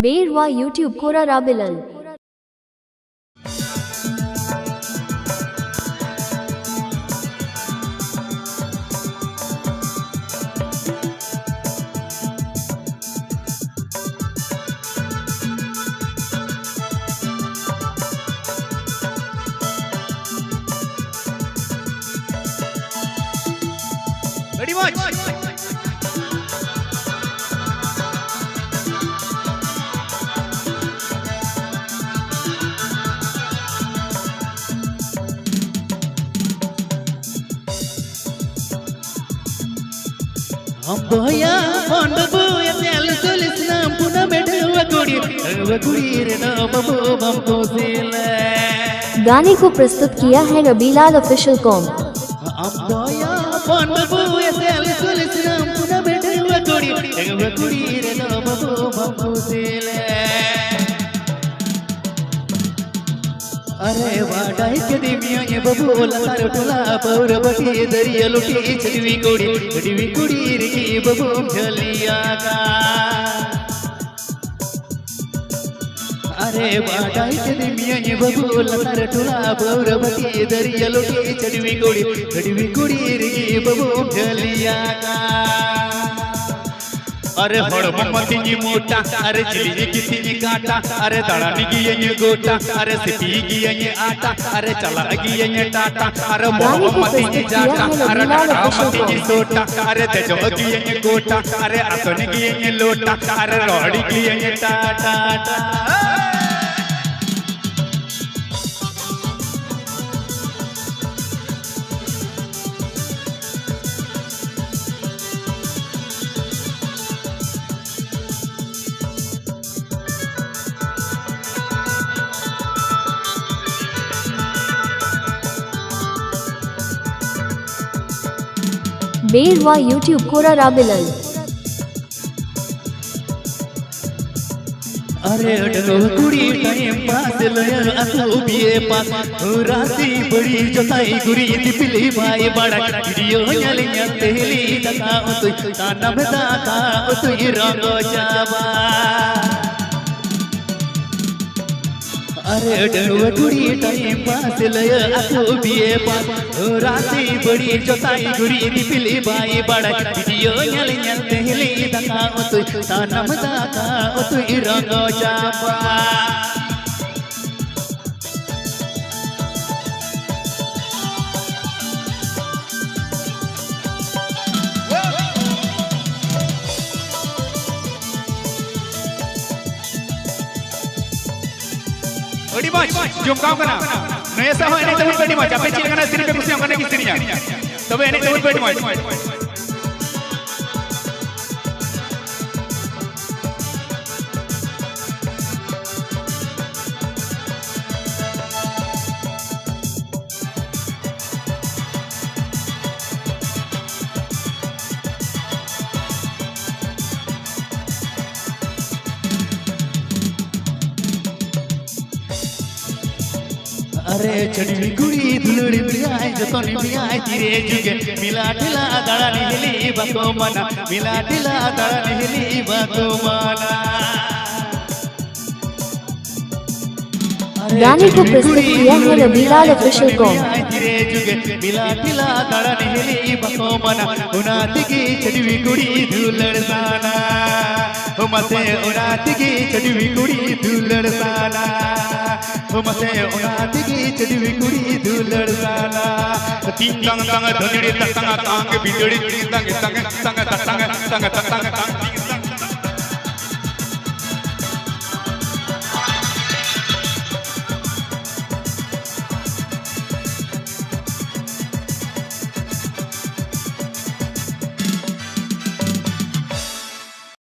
Beerwa YouTube Kora Rabilal. Very much. Amboya, Mondaboya, Telusul Islam, Puna Medu, Vakuri, Rena, Babu, Bambo Sila. गाने को प्रस्तुत किया है Rabilal official com. Amboya, Mondaboya, Telusul Islam, Puna Medu, Vakuri, Rena, Babu, Bambo Sila. अरे वाडाई के दिमिया ये बबूला तार टुला पौर बटी दरिया लुटी चलवी कुड़ी री बबूम झलिया का अरे वाडाई के दिमिया ये बबूला तार टुला पौर बटी दरिया लुटी चलवी कुड़ी री बबूम झलिया का अरे हड़मती जी मोटा अरे चिली किसी जी काटा अरे दड़ानी की ये गोटा अरे सिपी की ये आटा अरे चला की ये टाटा अरे मोहम्मती जी जाटा अरे डामती जी सोटा अरे तेजो की ये गोटा अरे असनी की ये लोटा अरे रोड़ी की ये टाटा बेरवा YouTube Kora Rabilal. अरे कुड़ी टाइम पास लया असो बीए पास राती बड़ी जोताई गुरी दिपली भाई बड़ा वीडियो न्यालिया तेली तका उतु ताना बता का उतु रंगो जावा अरे कुड़ी टाइम पास लया असो बीए पास राती बड़ी जोताई गुरी दिपली भाई बड़ा वीडियो न्यालिया तेली तका उतु ताना बता का उतु रंगो जावा Very much. Jom kau kena. Naya sah ini tahun very much. Apa ciri kena sini pekusnya kena kisirinya. Tapi ini tahun very much. अरे चढ़ी कुड़ी धुलड़ी मिलाए जतनी मिलाए तीरे जुगे मिला ढिला दाड़ा निहली बाको मना मिला ढिला दाड़ा निहली बाको मना गाने को प्रस्तुत किया है रबीलाल ऑफिशियल कॉम। तीरे जुगे मिला ढिला दाड़ा निहली बाको मना उनाती की चढ़ी कुड़ी धुलड़ साना मते उनाती की चढ़ी कुड़ी धुलड़ साना मते उनाती की चढ़ी कुड़ी धुलड़ साना Tinggang tang धनिड़ी तंग तांग बिजड़ी तंग तंग तंग तंग तंग